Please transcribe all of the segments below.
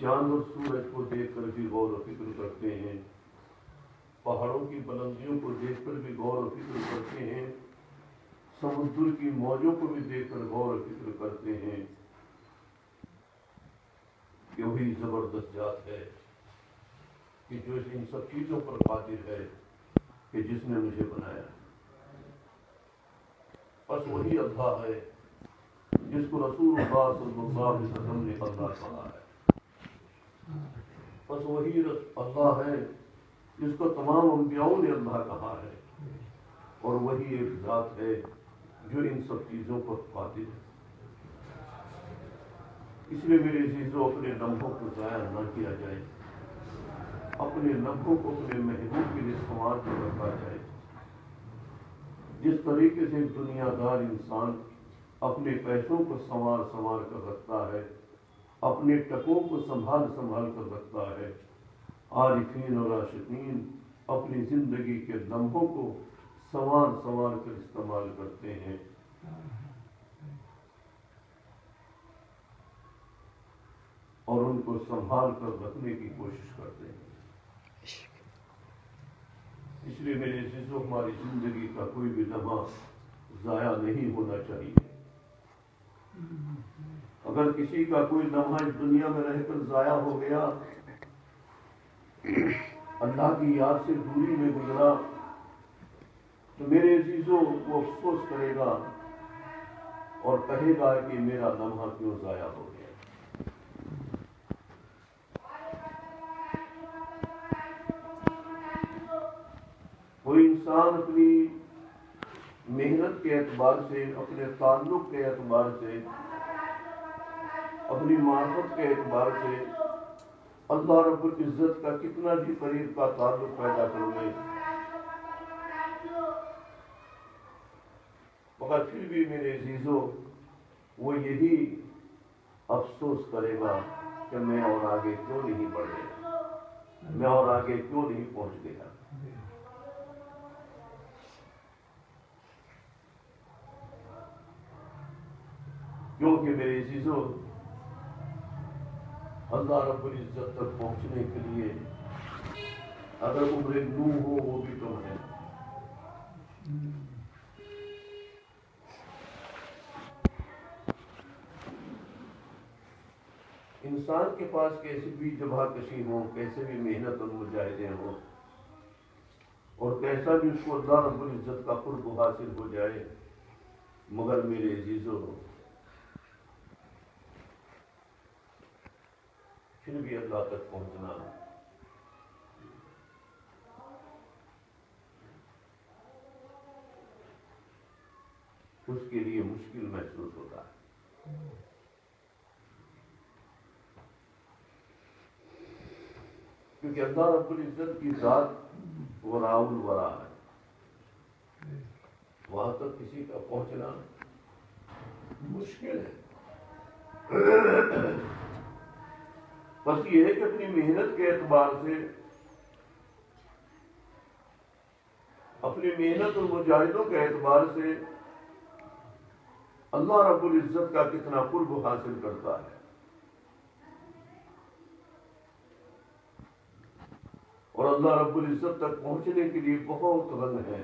چاند اور سورج کو دیکھ کر بھی غور و فکر کرتے ہیں، پہاڑوں کی بلندیوں کو دیکھ کر بھی غور و فکر کرتے ہیں، سمندر کی موجوں کو بھی دیکھ کر غور و فکر کرتے ہیں کہ وہی زبردست ذات ہے کہ جو ان سب چیزوں پر قادر ہے کہ جس نے مجھے بنایا۔ بس وہی اللہ ہے جس کو رسول اللہ صلی اللہ علیہ وسلم نے اللہ کہا ہے۔ بس وہی اللہ ہے جس کو تمام انبیاءوں نے اللہ کہا ہے، اور وہی ایک ذات ہے جو ان سب چیزوں پر قادر ہے۔ اس لیے میرے عزیزوں، اپنے لمحوں کو ضائع نہ کیا جائے، اپنے لمحوں کو اپنے محبوب کے لیے سنوار کر رکھا جائے۔ جس طریقے سے ایک دنیا دار انسان اپنے پیسوں کو سنوار کر رکھتا ہے، اپنے ٹکوں کو سنبھال کر رکھتا ہے، عارفین اور عاشقین اپنی زندگی کے لمحوں کو سنوار کر استعمال کرتے ہیں۔ اور ان کو سنبھال کر رکھنے کی کوشش کرتے ہیں۔ اس لیے میرے عزیزوں، ہماری زندگی کا کوئی بھی لمحہ ضائع نہیں ہونا چاہیے۔ اگر کسی کا کوئی لمحہ اس دنیا میں رہ کر ضائع ہو گیا، اللہ کی یاد سے دوری میں گزرا، تو میرے عزیزوں وہ افسوس کرے گا اور کہے گا کہ میرا لمحہ کیوں ضائع ہو گیا۔ کوئی انسان اپنی محنت کے اعتبار سے، اپنے تعلق کے اعتبار سے، اپنی معرفت کے اعتبار سے اللہ رب العزت کا کتنا بھی قریب کا تعلق پیدا کر لے، مگر پھر بھی میرے عزیزوں وہ یہی افسوس کرے گا کہ میں اور آگے کیوں نہیں بڑھ گیا، میں اور آگے کیوں نہیں پہنچ گیا۔ کیونکہ میرے عزیزوں، اللہ رب العزت تک پہنچنے کے لیے اگر عمر نوح ہو وہ بھی تو ہے۔ انسان کے پاس کیسی بھی جبہ کشی ہو، کیسے بھی محنت اور مجاہدے ہوں، اور کیسا بھی اس کو اللہ رب العزت کا قرب حاصل ہو جائے، مگر میرے عزیزوں پھر بھی اللہ تک پہنچنا اس کے لیے مشکل محسوس ہوتا ہے۔ کیونکہ اللہ رب العزت کی ذات وراء الورا ہے، وہاں تک کسی کا پہنچنا مشکل ہے۔ بس یہ ہے کہ اپنی محنت کے اعتبار سے، اپنی محنت اور مجاہدوں کے اعتبار سے اللہ رب العزت کا کتنا قرب حاصل کرتا ہے، اور اللہ رب العزت تک پہنچنے کے لیے بہت رنگ ہے۔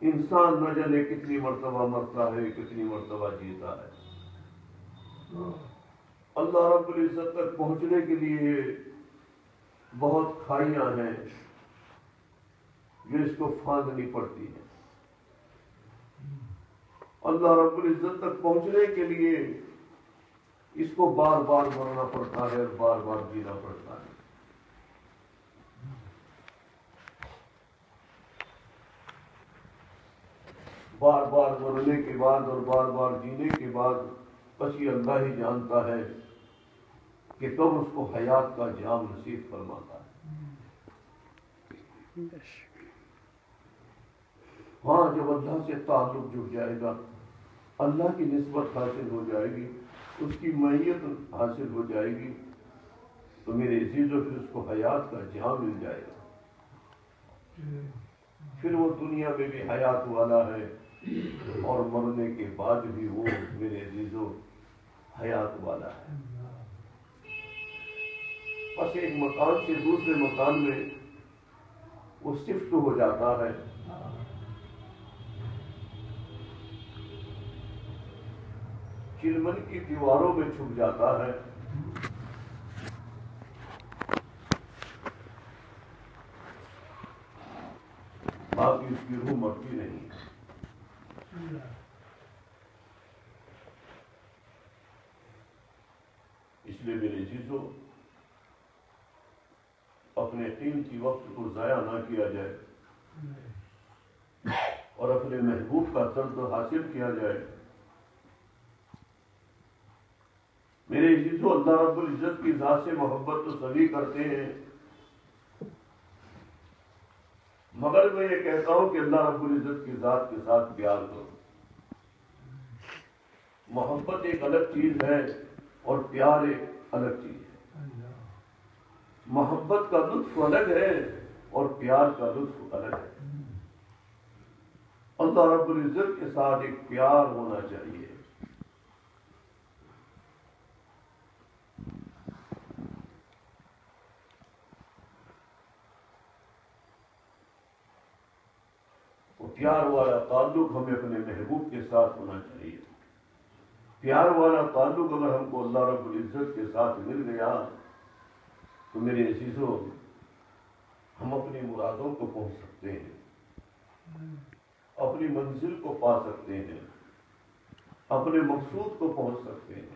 انسان نہ جانے کتنی مرتبہ مرتا ہے، کتنی مرتبہ جیتا ہے۔ اللہ رب العزت تک پہنچنے کے لیے بہت کھائیاں ہیں جو اس کو پھاندنی پڑتی ہیں۔ اللہ رب العزت تک پہنچنے کے لیے اس کو بار بار مرنا پڑتا ہے اور بار بار جینا پڑتا ہے۔ بار بار مرنے کے بعد اور بار بار جینے کے بعد بس یہ اللہ ہی جانتا ہے کہ کب اس کو حیات کا جام نصیب فرماتا ہے۔ ہاں، جب اللہ سے تعلق جڑ جائے گا، اللہ کی نسبت حاصل ہو جائے گی، اس کی معیت حاصل ہو جائے گی، تو میرے عزیزوں پھر اس کو حیات کا جام مل جائے گا۔ پھر وہ دنیا میں بھی حیات والا ہے، اور مرنے کے بعد بھی وہ میرے عزیزوں حیات والا ہے. بس ایک مکان سے دوسرے مکان میں وہ شفٹ ہو جاتا ہے. چلمن کی دیواروں میں چھپ جاتا ہے. باقی اس کی روح مرتی نہیں. اس لیے میرے عزیزوں اپنے قیمتی وقت کو ضائع نہ کیا جائے اور اپنے محبوب کا درد حاصل کیا جائے. میرے عزیزوں اللہ رب العزت کی ذات سے محبت تو سبھی کرتے ہیں، مگر میں یہ کہتا ہوں کہ اللہ رب العزت کی ذات کے ساتھ پیار کرو. محبت ایک الگ چیز ہے اور پیار ایک الگ چیز ہے. محبت کا لطف الگ ہے اور پیار کا لطف الگ ہے. اللہ رب العزت کے ساتھ ایک پیار ہونا چاہیے. وہ پیار والا تعلق ہمیں اپنے محبوب کے ساتھ ہونا چاہیے. پیار والا تعلق اگر ہم کو اللہ رب العزت کے ساتھ مل گیا تو میرے عزیزوں ہم اپنی مرادوں کو پہنچ سکتے ہیں، اپنی منزل کو پا سکتے ہیں، اپنے مقصود کو پہنچ سکتے ہیں.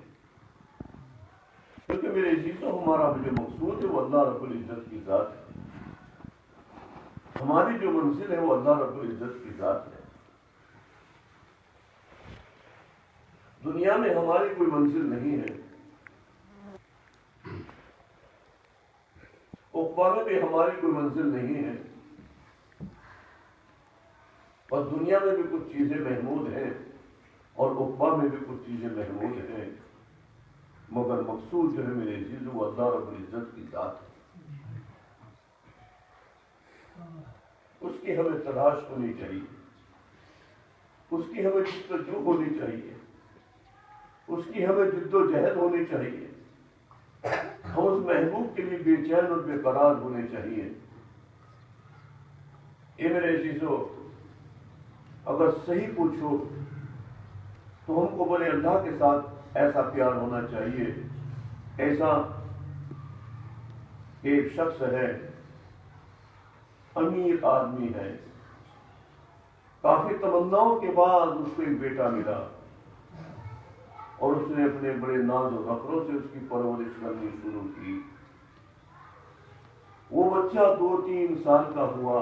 کیونکہ میرے عزیزوں ہمارا جو مقصود ہے وہ اللہ رب العزت کی ذات ہے. ہماری جو منزل ہے وہ اللہ رب العزت کی ذات ہے. دنیا میں ہماری کوئی منزل نہیں ہے، عقبہ میں بھی ہماری کوئی منزل نہیں ہے، اور دنیا میں بھی کچھ چیزیں محمود ہیں اور عقبہ میں بھی کچھ چیزیں محمود ہیں، مگر مقصود جو ہے میرے عزیزوں وہ اللہ رب العزت کی ذات ہے. اس کی ہمیں تلاش ہونی چاہیے، اس کی ہمیں جستجو ہونی چاہیے، اس کی ہمیں جد و جہد ہونی چاہیے. ہم اس محبوب کے لیے بے چین اور بے قرار ہونے چاہیے. اے میرے عزیزوں اگر صحیح پوچھو تو ہم کو بولے اللہ کے ساتھ ایسا پیار ہونا چاہیے، ایسا ایک شخص ہے، امیر آدمی ہے، کافی تمناؤں کے بعد اس کو ایک بیٹا ملا اور اس نے اپنے بڑے ناز و نخروں سے اس کی پرورش کرنی شروع کی. وہ بچہ 2-3 سال کا ہوا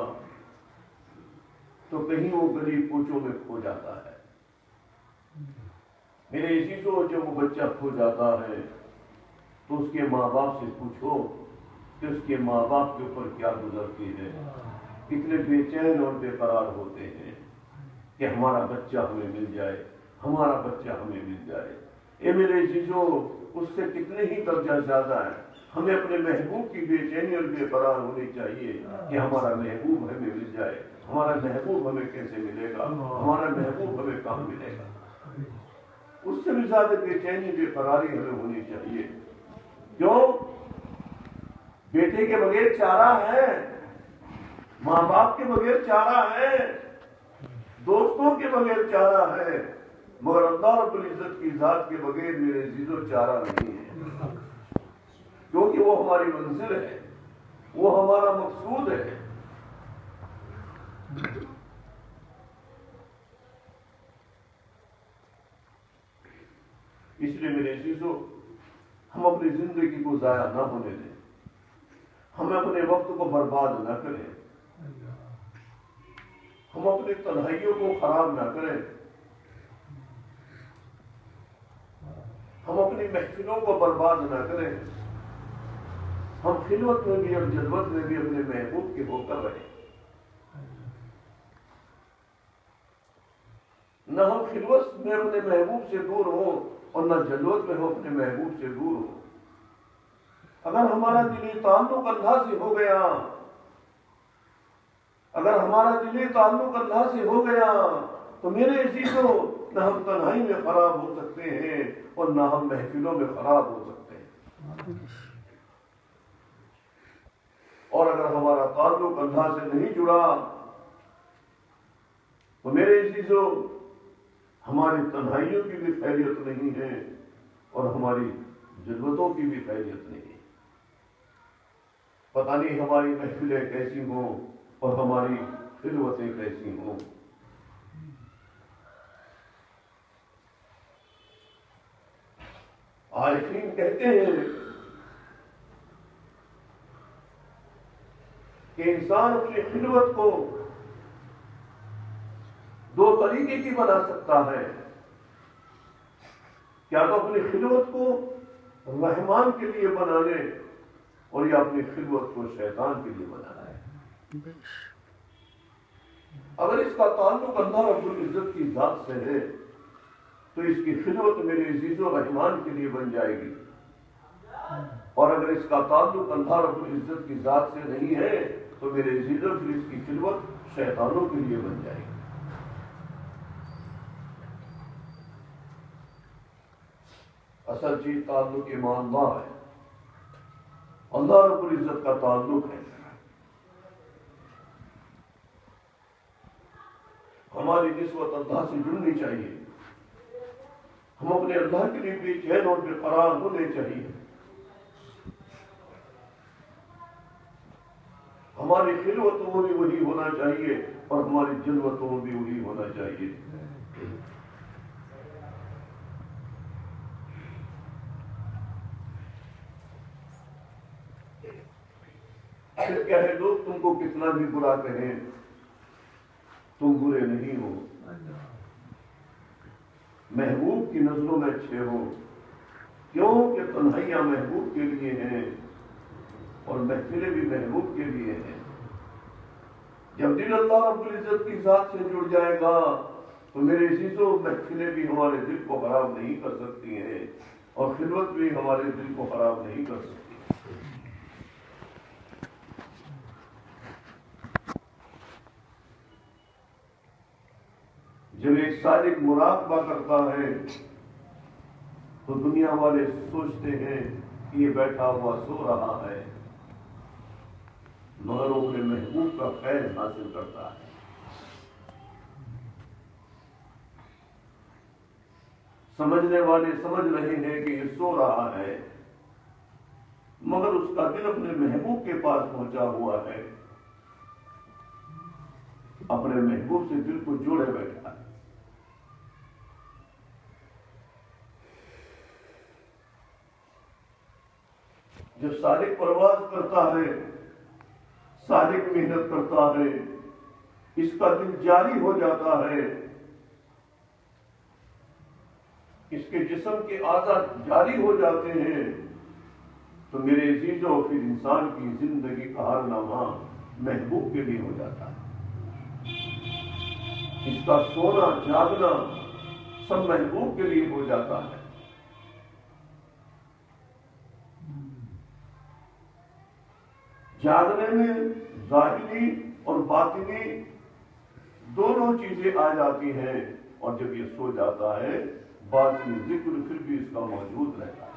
تو کہیں وہ گلی کوچوں میں کھو جاتا ہے. میرے عزیزوں جب وہ بچہ کھو جاتا ہے تو اس کے ماں باپ سے پوچھو کہ اس کے ماں باپ کے اوپر کیا گزرتی ہے. کتنے بے چین اور بے قرار ہوتے ہیں کہ ہمارا بچہ ہمیں مل جائے، ہمارا بچہ ہمیں مل جائے. اے میرے عزیزوں اس سے کتنے ہی درجہ زیادہ ہے. ہمیں اپنے محبوب کی بے چینی اور بے قرار ہونی چاہیے کہ ہمارا محبوب ہمیں مل جائے. ہمارا محبوب ہمیں کیسے ملے گا، ہمارا محبوب ہمیں کہاں ملے گا. اس سے بھی زیادہ بے چینی بے قراری ہمیں ہونی چاہیے. کیوں؟ بیٹے کے بغیر چارہ ہے، ماں باپ کے بغیر چارہ ہے، دوستوں کے بغیر چارہ ہے، مگر اللہ رب العزت کی ذات کے بغیر میرے عزیزوں چارہ نہیں ہے. کیونکہ وہ ہماری منزل ہے، وہ ہمارا مقصود ہے. اس لیے میرے عزیزوں ہم اپنی زندگی کو ضائع نہ ہونے دیں، ہم اپنے وقت کو برباد نہ کریں، ہم اپنی تنہائیوں کو خراب نہ کریں، ہم اپنی محفلوں کو برباد نہ کریں. ہم خلوت میں بھی اور جلوت میں بھی اپنے محبوب کے ہو کر رہیں. نہ ہم خلوت میں اپنے محبوب سے دور ہوں اور نہ جلوت میں ہم اپنے محبوب سے دور ہوں. اگر ہمارا دلی تعلق اللہ سے ہو گیا، اگر ہمارا دلی تعلق اللہ سے ہو گیا تو میرے عزیزوں نہ ہم تنہائی میں خراب ہو سکتے ہیں اور نہ ہم محفلوں میں خراب ہو سکتے ہیں۔ اور اگر ہمارا تعلق اللہ سے نہیں جڑا تو میرے عزیزو ہماری تنہائیوں کی بھی خیریت نہیں ہے اور ہماری ضرورتوں کی بھی خیریت نہیں ہے۔ پتہ نہیں ہماری محفلیں کیسی ہوں اور ہماری خلوتیں کیسی ہوں۔ عارفین کہتے ہیں کہ انسان اپنی خلوت کو دو طریقے کی بنا سکتا ہے، کیا تو اپنی خلوت کو رحمان کے لیے بنا لے اور یا اپنی خلوت کو شیطان کے لیے بنا لے۔ اگر اس کا تعلق اللہ رب العزت کی ذات سے ہے تو اس کی خلوت میرے عزیز و رحمان کے لیے بن جائے گی، اور اگر اس کا تعلق اللہ رب العزت کی ذات سے نہیں ہے تو میرے عزیز و پھر اس کی خلوت شیطانوں کے لیے بن جائے گی۔ اصل چیز تعلق ایمان اللہ ہے، اللہ رب العزت کا تعلق ہے۔ ہماری نسبت اللہ سے جڑنی چاہیے، ہم اپنے اللہ کے لیے بے چین اور بے قرار ہونے چاہیے۔ ہماری خلوتوں میں بھی وہی ہونا چاہیے اور ہماری جلوتوں میں بھی وہی ہونا چاہیے۔ پھر کہے لوگ تم کو کتنا بھی برا کہیں تم برے نہیں ہو، محبوب کی نظروں میں اچھے ہو، کیوں کہ تنہائیاں محبوب کے لیے ہیں اور محفلیں بھی محبوب کے لیے ہیں۔ جب دل اللہ رب العزت کی ذات سے جڑ جائے گا تو میرے عزیزوں محفلیں بھی ہمارے دل کو خراب نہیں کر سکتی ہیں اور خلوت بھی ہمارے دل کو خراب نہیں کر سکتی۔ جب ایک سالک مراقبہ کرتا ہے تو دنیا والے سوچتے ہیں کہ یہ بیٹھا ہوا سو رہا ہے، مگر وہ اپنے محبوب کا فیض حاصل کرتا ہے۔ سمجھنے والے سمجھ رہے ہیں کہ یہ سو رہا ہے، مگر اس کا دل اپنے محبوب کے پاس پہنچا ہوا ہے، اپنے محبوب سے دل کو جوڑے بیٹھا ہے۔ جب سالک پرواز کرتا ہے، سالک محنت کرتا ہے، اس کا دل جاری ہو جاتا ہے، اس کے جسم کے اعضاء جاری ہو جاتے ہیں، تو میرے عزیزوں پھر انسان کی زندگی کا ہر لمحہ محبوب کے لیے ہو جاتا ہے۔ اس کا سونا جاگنا سب محبوب کے لیے ہو جاتا ہے۔ جاگنے میں ظاہری اور باطنی دونوں چیزیں آ جاتی ہیں، اور جب یہ سو جاتا ہے باطنی ذکر پھر بھی اس کا موجود رہتا ہے۔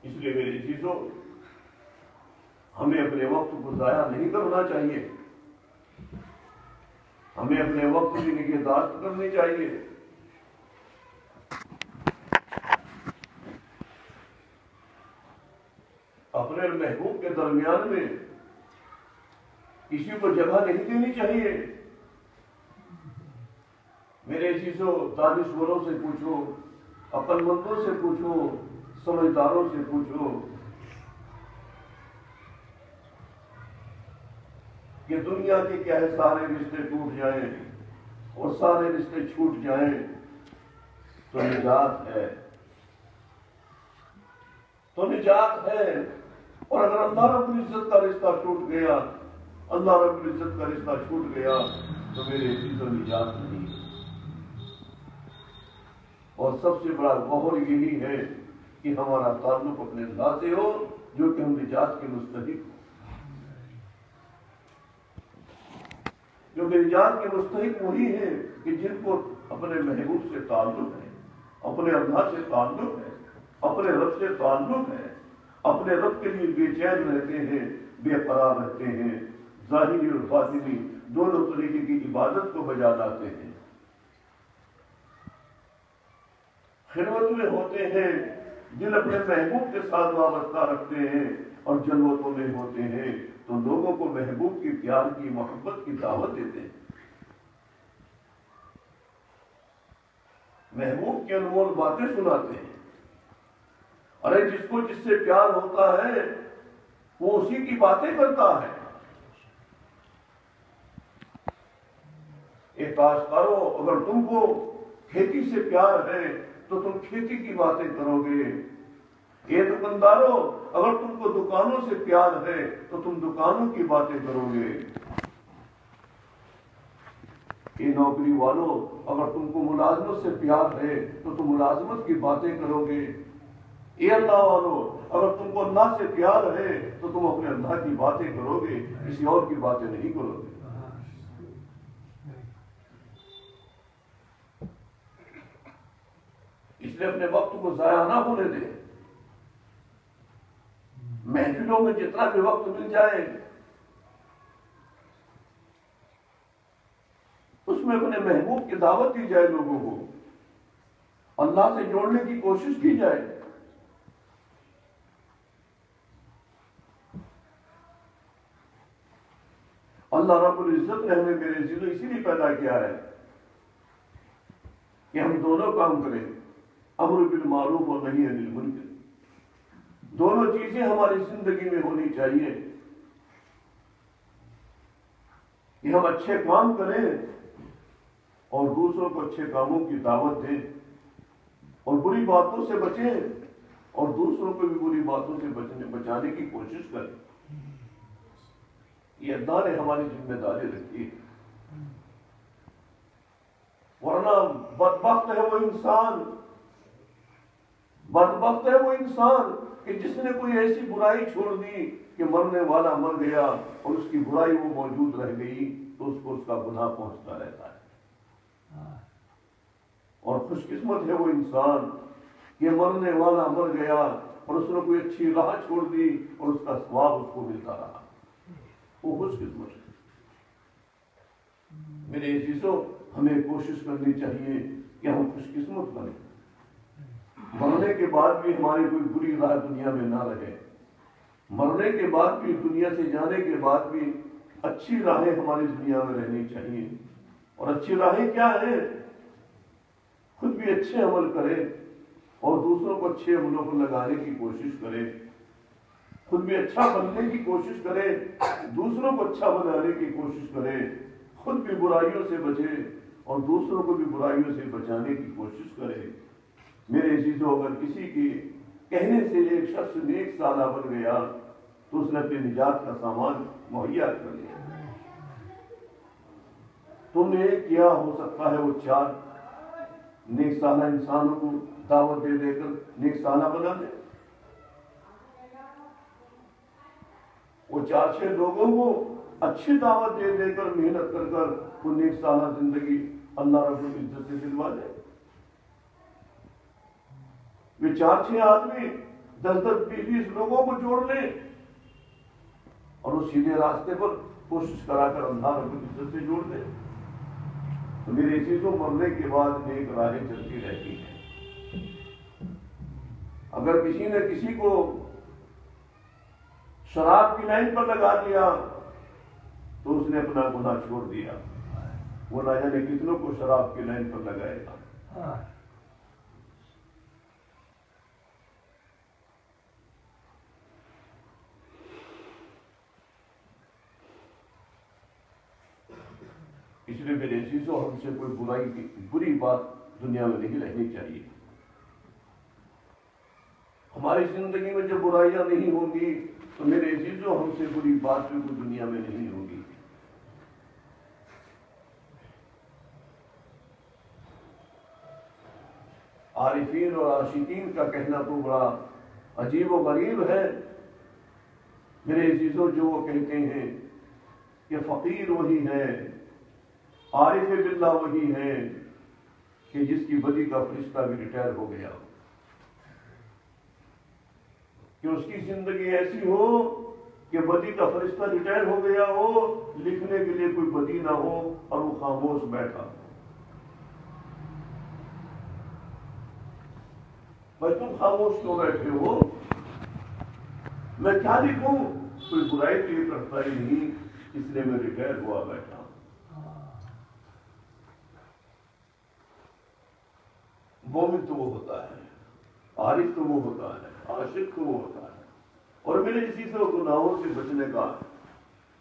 اس لیے میری چیزوں ہمیں اپنے وقت کو ضائع نہیں کرنا چاہیے، ہمیں اپنے وقت کی نگہداشت کرنی چاہیے۔ اپنے محبوب کے درمیان میں کسی کو جگہ نہیں دینی چاہیے۔ میرے عزیزوں دانشوروں سے پوچھو، عقل مندوں سے پوچھو، سمجھداروں سے پوچھو کہ دنیا کے کیا ہے سارے رشتے ٹوٹ جائیں اور سارے رشتے چھوٹ جائیں تو نجات ہے، تو نجات ہے۔ اور اگر اللہ رب العزت کا رشتہ ٹوٹ گیا، اللہ رب العزت کا رشتہ چھوٹ گیا تو میرے عزیزوں نجات نہیں ہے۔ اور سب سے بڑا غور یہی ہے کہ ہمارا تعلق اپنے اللہ سے ہو جو کہ ہم نجات کے مستحق ہوں۔ کیونکہ نجات کے مستحق وہی ہیں کہ جن کو اپنے محبوب سے تعلق ہے، اپنے اللہ سے تعلق ہے، اپنے رب سے تعلق ہے، اپنے رب کے لیے بے چین رہتے ہیں، بے قرار رہتے ہیں، ظاہری اور باطنی دونوں طریقے کی عبادت کو بجا لاتے ہیں، خلوت میں ہوتے ہیں، دل اپنے محبوب کے ساتھ وابستہ رکھتے ہیں اور جلوتوں میں ہوتے ہیں تو لوگوں کو محبوب کی پیار کی محبت کی دعوت دیتے ہیں، محبوب کی انمول باتیں سناتے ہیں۔ ارے جس کو جس سے پیار ہوتا ہے وہ اسی کی باتیں کرتا ہے۔ اے کاشتکاروں، اگر تم کو کھیتی سے پیار ہے تو تم کھیتی کی باتیں کرو گے۔ اے دکانداروں، اگر تم کو دکانوں سے پیار ہے تو تم دکانوں کی باتیں کرو گے۔ اے نوکری والوں، اگر تم کو ملازمت سے پیار ہے تو تم ملازمت کی باتیں کرو گے۔ اے اللہ والوں، اگر تم کو اللہ سے پیار ہے تو تم اپنے اللہ کی باتیں کرو گے، کسی اور کی باتیں نہیں کرو گے۔ اس لیے اپنے وقت کو ضائع نہ ہونے دیں۔ محفلوں میں جتنا بھی وقت مل جائے اس میں اپنے محبوب کی دعوت دی جائے، لوگوں کو اللہ سے جوڑنے کی کوشش کی جائے۔ اللہ رب العزت نے ہمیں میرے عزیزوں اسی لیے پیدا کیا ہے کہ ہم دونوں کام کریں، امر بالمعروف اور نہی عن المنکر۔ دونوں چیزیں ہماری زندگی میں ہونی چاہیے کہ ہم اچھے کام کریں اور دوسروں کو اچھے کاموں کی دعوت دیں، اور بری باتوں سے بچیں اور دوسروں کو بھی بری باتوں سے بچانے کی کوشش کریں۔ یہ اللہ نے ہماری ذمہ داری رکھی ہے، ورنہ بدبخت ہے وہ انسان، بدبخت ہے وہ انسان کہ جس نے کوئی ایسی برائی چھوڑ دی کہ مرنے والا مر گیا اور اس کی برائی وہ موجود رہ گئی تو اس کو اس کا گناہ پہنچتا رہتا ہے۔ اور خوش قسمت ہے وہ انسان کہ مرنے والا مر گیا اور اس نے کوئی اچھی راہ چھوڑ دی اور اس کا ثواب اس کو ملتا رہا، وہ خوش قسمت ہے۔ میرے عزیزوں، ہمیں کوشش کرنی چاہیے کہ ہم خوش قسمت بنیں، مرنے کے بعد بھی ہماری کوئی بری راہ دنیا میں نہ رہے، مرنے کے بعد بھی، دنیا سے جانے کے بعد بھی اچھی راہیں ہماری دنیا میں رہنی چاہیے۔ اور اچھی راہیں کیا ہیں؟ خود بھی اچھے عمل کرے اور دوسروں کو اچھے عملوں کو لگانے کی کوشش کرے، خود بھی اچھا بننے کی کوشش کرے، دوسروں کو اچھا بنانے کی کوشش کرے، خود بھی برائیوں سے بچے اور دوسروں کو بھی برائیوں سے بچانے کی کوشش کرے۔ میرے عزیزوں، اگر کسی کی کہنے سے ایک شخص نیک سالہ بن گیا تو اس نے اپنی نجات کا سامان مہیا کر لیا۔ تم نے کیا ہو سکتا ہے وہ 4 نیک سالہ انسانوں کو دعوت دے دے کر نیک سالہ بنا دے، وہ 4-6 لوگوں کو اچھی دعوت دے دے کر، محنت کر کر وہ نیک سالہ زندگی اللہ رب العزت سے دلوا دے۔ وہ 4-6 آدمی 10-10 20 لوگوں کو جوڑ لیں اور وہ سیدھے راستے پر کوشش کرا کر اللہ رب العزت سے جوڑ دیں۔ تو میرے عزیزوں، مرنے کے بعد نیک راہیں چلتی رہتی ہیں۔ اگر کسی نے کسی کو شراب کی لائن پر لگا دیا تو اس نے اپنا گناہ چھوڑ دیا، وہ نہ جانے کتنوں کو شراب کی لائن پر لگائے گا۔ اس لیے میرے عزیزوں، ہم سے کوئی برائی کی بری بات دنیا میں نہیں رہنی چاہیے۔ ہماری زندگی میں جب برائیاں نہیں ہوں گی تو میرے عزیزوں، ہم سے بری بات بھی کوئی دنیا میں نہیں ہوگی۔ عارفین اور عاشقین کا کہنا تو بڑا عجیب و غریب ہے میرے عزیزوں، جو وہ کہتے ہیں کہ فقیر وہی ہے عارف باللہ وہی ہے کہ جس کی بدی کا فرشتہ بھی ریٹائر ہو گیا ہو، کہ اس کی زندگی ایسی ہو کہ بدی کا فرشتہ ریٹائر ہو گیا ہو، لکھنے کے لیے کوئی بدی نہ ہو اور وہ خاموش بیٹھا ہو۔ بھائی تم خاموش کیوں بیٹھے ہو؟ میں کیا لکھوں؟ کوئی برائی تو یہ کرتا ہی نہیں، اس لیے میں ریٹائر ہوا بیٹھا ہوں۔ مومن تو وہ ہوتا ہے، عارف تو وہ ہوتا ہے، عاشق تو وہ ہوتا ہے۔ اور میرے اسی سے گناہوں سے بچنے کا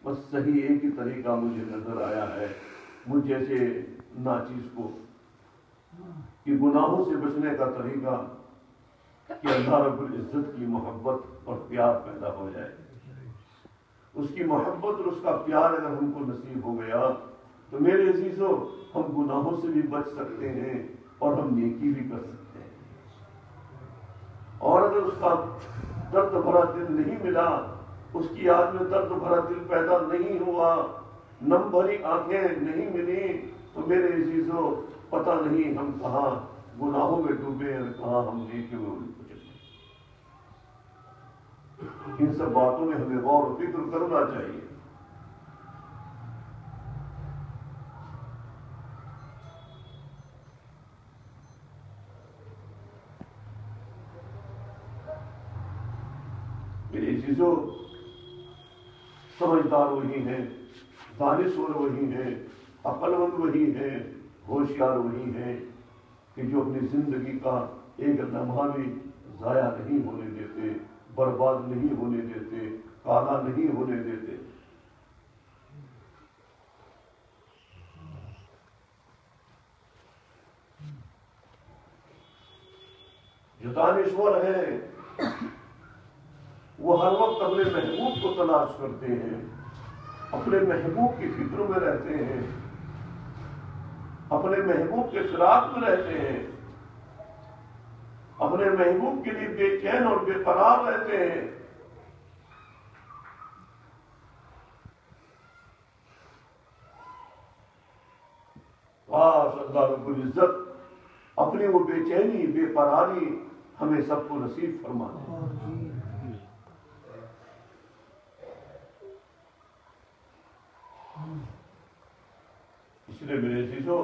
بس صحیح ایک ہی طریقہ مجھے نظر آیا ہے، مجھ جیسے ناچیز کو، کہ گناہوں سے بچنے کا طریقہ کہ اللہ رب العزت کی محبت اور پیار پیدا ہو جائے۔ اس کی محبت اور اس کا پیار اگر ہم کو نصیب ہو گیا تو میرے عزیزو ہم گناہوں سے بھی بچ سکتے ہیں اور ہم نیکی بھی کر سکتے ہیں۔ اور اگر اس کا درد بھرا دل نہیں ملا، اس کی یاد میں درد بھرا دل پیدا نہیں ہوا، نم بھری آنکھیں نہیں ملی، تو میرے عزیزو پتہ نہیں ہم کہاں گناہوں میں ڈوبے اور کہاں ہم نیکی میں اچھلے۔ ان سب باتوں میں ہمیں غور و فکر کرنا چاہیے۔ میرے عزیزو سمجھدار وہی ہیں، دانشور وہی ہیں، عقل مند وہی ہیں، ہوشیار وہی ہیں کہ جو اپنی زندگی کا ایک لمحہ بھی ضائع نہیں ہونے دیتے، برباد نہیں ہونے دیتے، کالا نہیں ہونے دیتے۔ جو دانشور ہیں وہ ہر وقت اپنے محبوب کو تلاش کرتے ہیں، اپنے محبوب کی فکر میں رہتے ہیں، اپنے محبوب کے فراق میں رہتے ہیں، اپنے محبوب کے لیے بے چین اور بے قرار رہتے ہیں۔ کاش اللہ رب العزت اپنی وہ بے چینی بے قراری ہمیں سب کو نصیب فرما دے۔ اس لیے میرے عزیزو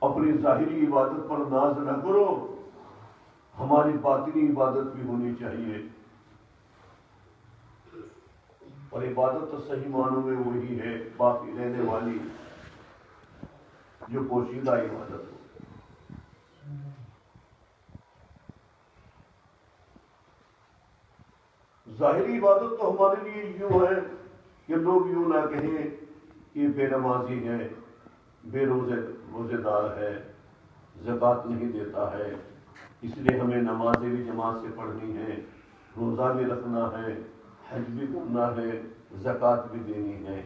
اپنی ظاہری عبادت پر ناز نہ کرو، ہماری باطنی عبادت بھی ہونی چاہیے۔ اور عبادت تو صحیح معنوں میں وہی ہے باقی رہنے والی جو پوشیدہ عبادت ہو۔ ظاہری عبادت تو ہمارے لیے یوں ہے کہ لوگ یوں نہ کہیں کہ بے نمازی ہے، بے روزے دار ہے، زکوٰۃ نہیں دیتا ہے، اس لیے ہمیں نمازیں بھی جماعت سے پڑھنی ہے، روزہ بھی رکھنا ہے، حج بھی کرنا ہے، زکوٰۃ بھی دینی ہے۔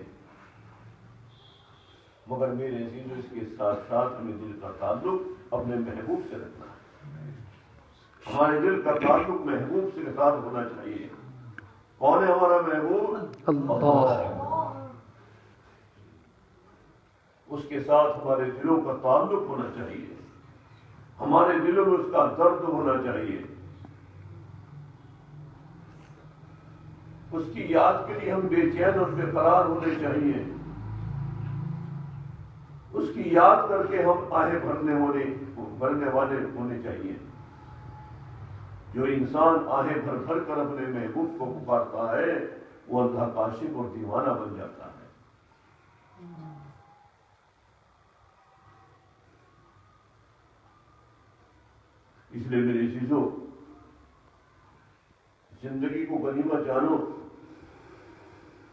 مگر میرے عزیزو اس کے ساتھ ساتھ ہمیں دل کا تعلق اپنے محبوب سے رکھنا ہے۔ ہمارے دل کا تعلق محبوب سے ساتھ ہونا چاہیے۔ کون ہے ہمارا محبوب؟ اللہ۔ اس کے ساتھ ہمارے دلوں کا تعلق ہونا چاہیے، ہمارے دلوں میں اس کا درد ہونا چاہیے، اس کی یاد کے لیے ہم بے چین اور بے قرار ہونے چاہیے، اس کی یاد کر کے ہم آہیں بھرنے والے ہونے چاہیے۔ جو انسان آہیں بھر بھر کر اپنے محبوب کو پکارتا ہے وہ اللہ کا عاشق اور دیوانہ بن جاتا ہے۔ اس لیے میرے عزیزو زندگی کو غنیمت جانو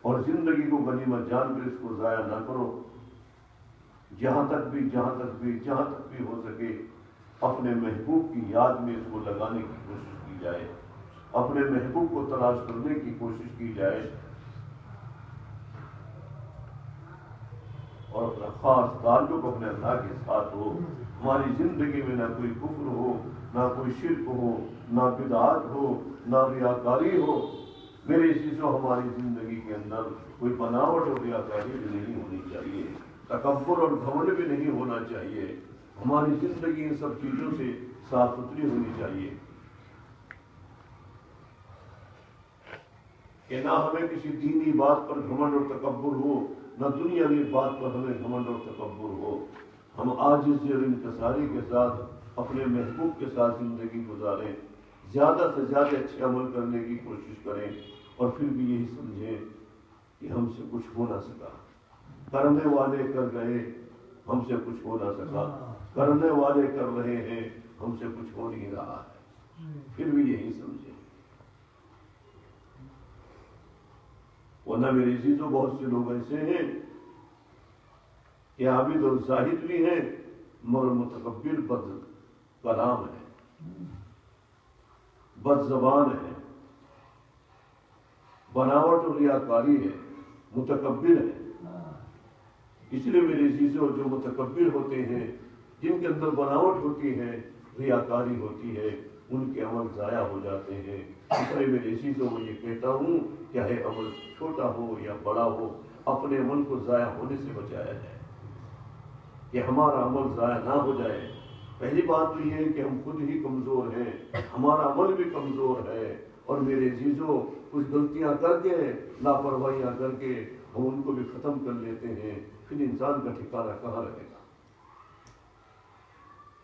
اور زندگی کو غنیمت جان کر اس کو ضائع نہ کرو۔ جہاں تک بھی ہو سکے اپنے محبوب کی یاد میں اس کو لگانے کی کوشش کی جائے، اپنے محبوب کو تلاش کرنے کی کوشش کی جائے، اور اپنا خاص تعلق اپنے اللہ کے ساتھ ہو۔ ہماری زندگی میں نہ کوئی کفر ہو، نہ کوئی شرک ہو، نہ بدعات ہو، نہ ریاکاری ہو۔ میرے عزیزو ہماری زندگی کے اندر کوئی بناوٹ اور ریاکاری بھی نہیں ہونی چاہیے، تکبر اور گھمنڈ بھی نہیں ہونا چاہیے. ہماری زندگی ان سب چیزوں سے صاف ستھری ہونی چاہیے کہ نہ ہمیں کسی دینی بات پر گھمنڈ اور تکبر ہو، نہ دنیاوی بات پر ہمیں گھمنڈ اور تکبر ہو. ہم عاجزی اور انکساری کے ساتھ اپنے محبوب کے ساتھ زندگی گزاریں، زیادہ سے زیادہ اچھے عمل کرنے کی کوشش کریں، اور پھر بھی یہی سمجھیں کہ ہم سے کچھ ہو نہ سکا. کرنے والے کر گئے، ہم سے کچھ ہو نہ سکا. کرنے والے کر رہے ہیں، ہم سے کچھ ہو نہیں رہا ہے. پھر بھی یہی سمجھیں. ورنہ میرے عزیزوں بہت سے لوگ ایسے ہیں کہ عابد اور زاہد بھی ہیں مگر متکبر بد کلام ہے، بد زبان ہے، بناوٹ اور ریاکاری ہے، متکبر ہے. اس لیے میرے عزیزوں جو متکبر ہوتے ہیں، جن کے اندر بناوٹ ہوتی ہے، ریاکاری ہوتی ہے، ان کے عمل ضائع ہو جاتے ہیں. اس لیے میرے عزیزوں میں یہ کہتا ہوں چاہے عمل چھوٹا ہو یا بڑا ہو، اپنے عمل کو ضائع ہونے سے بچایا جائے کہ ہمارا عمل ضائع نہ ہو جائے. پہلی بات تو یہ ہے کہ ہم خود ہی کمزور ہیں، ہمارا عمل بھی کمزور ہے، اور میرے عزیزوں کچھ غلطیاں کر کے، لاپرواہیاں کر کے ہم ان کو بھی ختم کر لیتے ہیں. پھر انسان کا ٹھکانہ کہاں رہے گا؟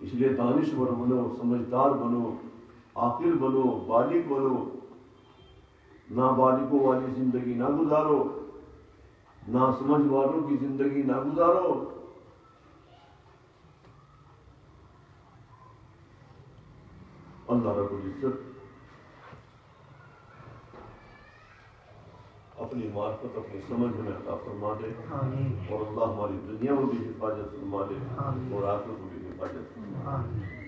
اس لیے دانشور بنو، سمجھدار بنو، عاقل بنو، بالغ بنو. نابالغوں والی زندگی نہ گزارو، ناسمجھ والوں کی زندگی نہ گزارو. اللہ رب العزت اپنی معرفت، اپنی سمجھ میں عطا فرما دے، اور اللہ ہماری دنیا میں بھی حفاظت فرما دے اور آخرت میں بھی حفاظت فرما دے.